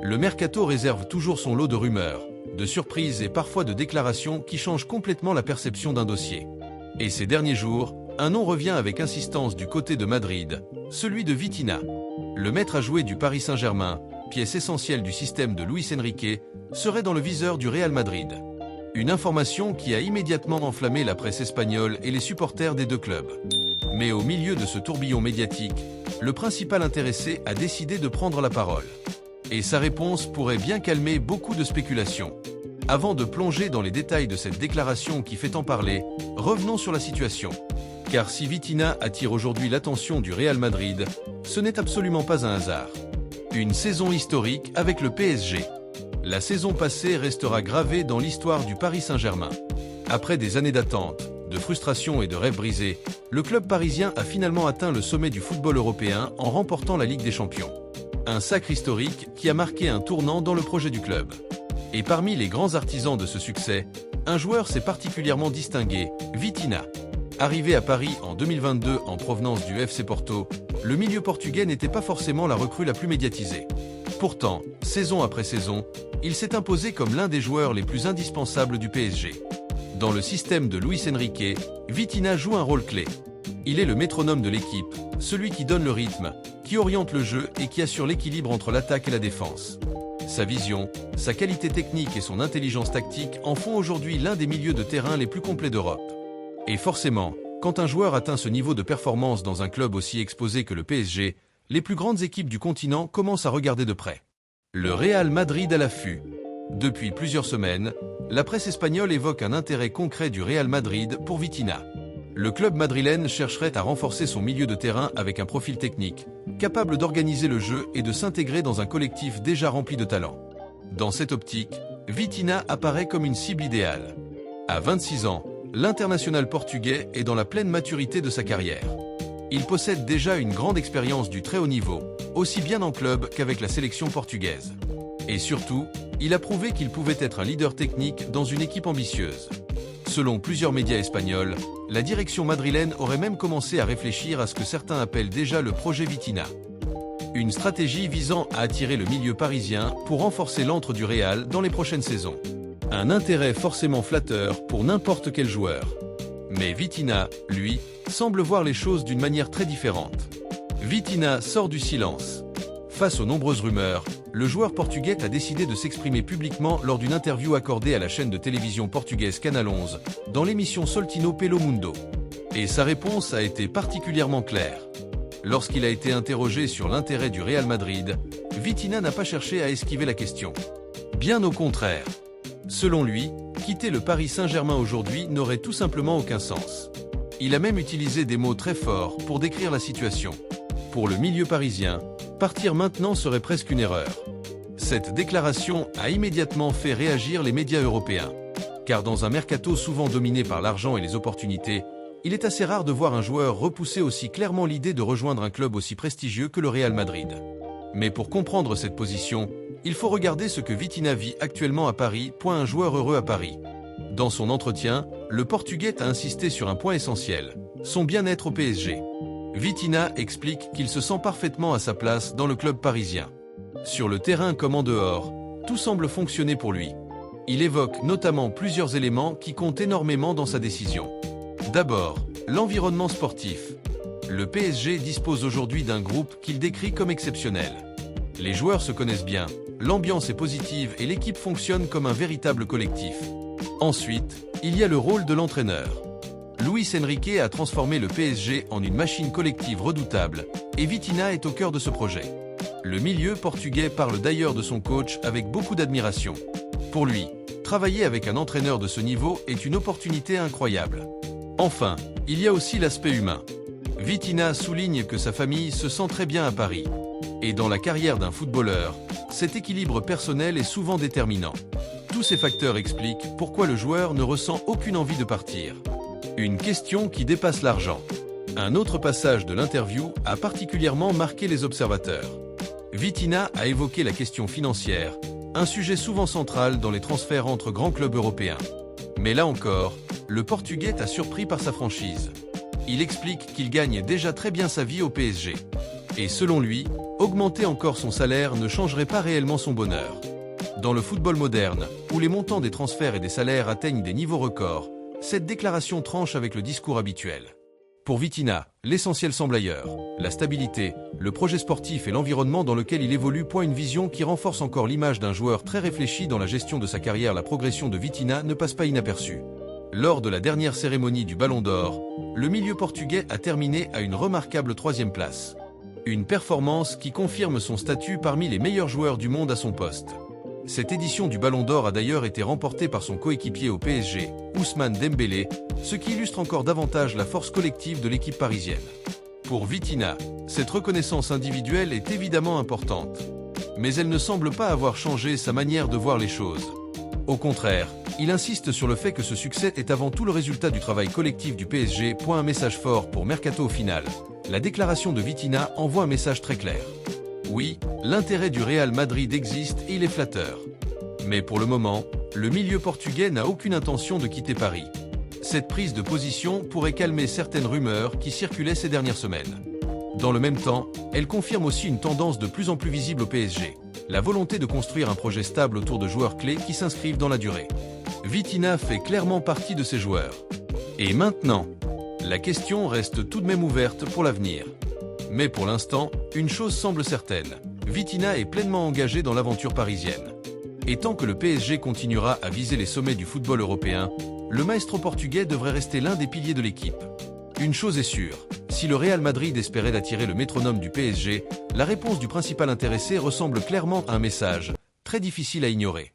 Le mercato réserve toujours son lot de rumeurs, de surprises et parfois de déclarations qui changent complètement la perception d'un dossier. Et ces derniers jours, un nom revient avec insistance du côté de Madrid, celui de Vitinha. Le maître à jouer du Paris Saint-Germain, pièce essentielle du système de Luis Enrique, serait dans le viseur du Real Madrid. Une information qui a immédiatement enflammé la presse espagnole et les supporters des deux clubs. Mais au milieu de ce tourbillon médiatique, le principal intéressé a décidé de prendre la parole. Et sa réponse pourrait bien calmer beaucoup de spéculations. Avant de plonger dans les détails de cette déclaration qui fait tant parler, revenons sur la situation. Car si Vitinha attire aujourd'hui l'attention du Real Madrid, ce n'est absolument pas un hasard. Une saison historique avec le PSG. La saison passée restera gravée dans l'histoire du Paris Saint-Germain. Après des années d'attente, de frustration et de rêves brisés, le club parisien a finalement atteint le sommet du football européen en remportant la Ligue des Champions. Un sacre historique qui a marqué un tournant dans le projet du club. Et parmi les grands artisans de ce succès, un joueur s'est particulièrement distingué, Vitinha. Arrivé à Paris en 2022 en provenance du FC Porto, le milieu portugais n'était pas forcément la recrue la plus médiatisée. Pourtant, saison après saison, il s'est imposé comme l'un des joueurs les plus indispensables du PSG. Dans le système de Luis Enrique, Vitinha joue un rôle clé. Il est le métronome de l'équipe, celui qui donne le rythme, qui oriente le jeu et qui assure l'équilibre entre l'attaque et la défense. Sa vision, sa qualité technique et son intelligence tactique en font aujourd'hui l'un des milieux de terrain les plus complets d'Europe. Et forcément, quand un joueur atteint ce niveau de performance dans un club aussi exposé que le PSG, les plus grandes équipes du continent commencent à regarder de près. Le Real Madrid à l'affût. Depuis plusieurs semaines, la presse espagnole évoque un intérêt concret du Real Madrid pour Vitinha. Le club madrilène chercherait à renforcer son milieu de terrain avec un profil technique, capable d'organiser le jeu et de s'intégrer dans un collectif déjà rempli de talent. Dans cette optique, Vitinha apparaît comme une cible idéale. À 26 ans, l'international portugais est dans la pleine maturité de sa carrière. Il possède déjà une grande expérience du très haut niveau, aussi bien en club qu'avec la sélection portugaise. Et surtout, il a prouvé qu'il pouvait être un leader technique dans une équipe ambitieuse. Selon plusieurs médias espagnols, la direction madrilène aurait même commencé à réfléchir à ce que certains appellent déjà le projet Vitinha. Une stratégie visant à attirer le milieu parisien pour renforcer l'antre du Real dans les prochaines saisons. Un intérêt forcément flatteur pour n'importe quel joueur. Mais Vitinha, lui, semble voir les choses d'une manière très différente. Vitinha sort du silence. Face aux nombreuses rumeurs, le joueur portugais a décidé de s'exprimer publiquement lors d'une interview accordée à la chaîne de télévision portugaise Canal 11, dans l'émission Soltino pelo Mundo. Et sa réponse a été particulièrement claire. Lorsqu'il a été interrogé sur l'intérêt du Real Madrid, Vitinha n'a pas cherché à esquiver la question. Bien au contraire. Selon lui, quitter le Paris Saint-Germain aujourd'hui n'aurait tout simplement aucun sens. Il a même utilisé des mots très forts pour décrire la situation. Pour le milieu parisien, partir maintenant serait presque une erreur. Cette déclaration a immédiatement fait réagir les médias européens. Car dans un mercato souvent dominé par l'argent et les opportunités, il est assez rare de voir un joueur repousser aussi clairement l'idée de rejoindre un club aussi prestigieux que le Real Madrid. Mais pour comprendre cette position, il faut regarder ce que Vitinha vit actuellement à Paris. Un joueur heureux à Paris. Dans son entretien, le Portugais a insisté sur un point essentiel, son bien-être au PSG. Vitinha explique qu'il se sent parfaitement à sa place dans le club parisien. Sur le terrain comme en dehors, tout semble fonctionner pour lui. Il évoque notamment plusieurs éléments qui comptent énormément dans sa décision. D'abord, l'environnement sportif. Le PSG dispose aujourd'hui d'un groupe qu'il décrit comme exceptionnel. Les joueurs se connaissent bien, l'ambiance est positive et l'équipe fonctionne comme un véritable collectif. Ensuite, il y a le rôle de l'entraîneur. Luis Enrique a transformé le PSG en une machine collective redoutable, et Vitinha est au cœur de ce projet. Le milieu portugais parle d'ailleurs de son coach avec beaucoup d'admiration. Pour lui, travailler avec un entraîneur de ce niveau est une opportunité incroyable. Enfin, il y a aussi l'aspect humain. Vitinha souligne que sa famille se sent très bien à Paris. Et dans la carrière d'un footballeur, cet équilibre personnel est souvent déterminant. Tous ces facteurs expliquent pourquoi le joueur ne ressent aucune envie de partir. Une question qui dépasse l'argent. Un autre passage de l'interview a particulièrement marqué les observateurs. Vitinha a évoqué la question financière, un sujet souvent central dans les transferts entre grands clubs européens. Mais là encore, le Portugais a surpris par sa franchise. Il explique qu'il gagne déjà très bien sa vie au PSG. Et selon lui, augmenter encore son salaire ne changerait pas réellement son bonheur. Dans le football moderne, où les montants des transferts et des salaires atteignent des niveaux records, cette déclaration tranche avec le discours habituel. Pour Vitinha, l'essentiel semble ailleurs. La stabilité, le projet sportif et l'environnement dans lequel il évolue point une vision qui renforce encore l'image d'un joueur très réfléchi dans la gestion de sa carrière. La progression de Vitinha ne passe pas inaperçue. Lors de la dernière cérémonie du Ballon d'Or, le milieu portugais a terminé à une remarquable 3e place. Une performance qui confirme son statut parmi les meilleurs joueurs du monde à son poste. Cette édition du Ballon d'Or a d'ailleurs été remportée par son coéquipier au PSG, Ousmane Dembélé, ce qui illustre encore davantage la force collective de l'équipe parisienne. Pour Vitinha, cette reconnaissance individuelle est évidemment importante. Mais elle ne semble pas avoir changé sa manière de voir les choses. Au contraire, il insiste sur le fait que ce succès est avant tout le résultat du travail collectif du PSG. Un message fort pour Mercato au final. La déclaration de Vitinha envoie un message très clair. Oui, l'intérêt du Real Madrid existe et il est flatteur. Mais pour le moment, le milieu portugais n'a aucune intention de quitter Paris. Cette prise de position pourrait calmer certaines rumeurs qui circulaient ces dernières semaines. Dans le même temps, elle confirme aussi une tendance de plus en plus visible au PSG, la volonté de construire un projet stable autour de joueurs clés qui s'inscrivent dans la durée. Vitinha fait clairement partie de ces joueurs. Et maintenant, la question reste tout de même ouverte pour l'avenir. Mais pour l'instant, une chose semble certaine, Vitinha est pleinement engagé dans l'aventure parisienne. Et tant que le PSG continuera à viser les sommets du football européen, le maestro portugais devrait rester l'un des piliers de l'équipe. Une chose est sûre, si le Real Madrid espérait attirer le métronome du PSG, la réponse du principal intéressé ressemble clairement à un message très difficile à ignorer.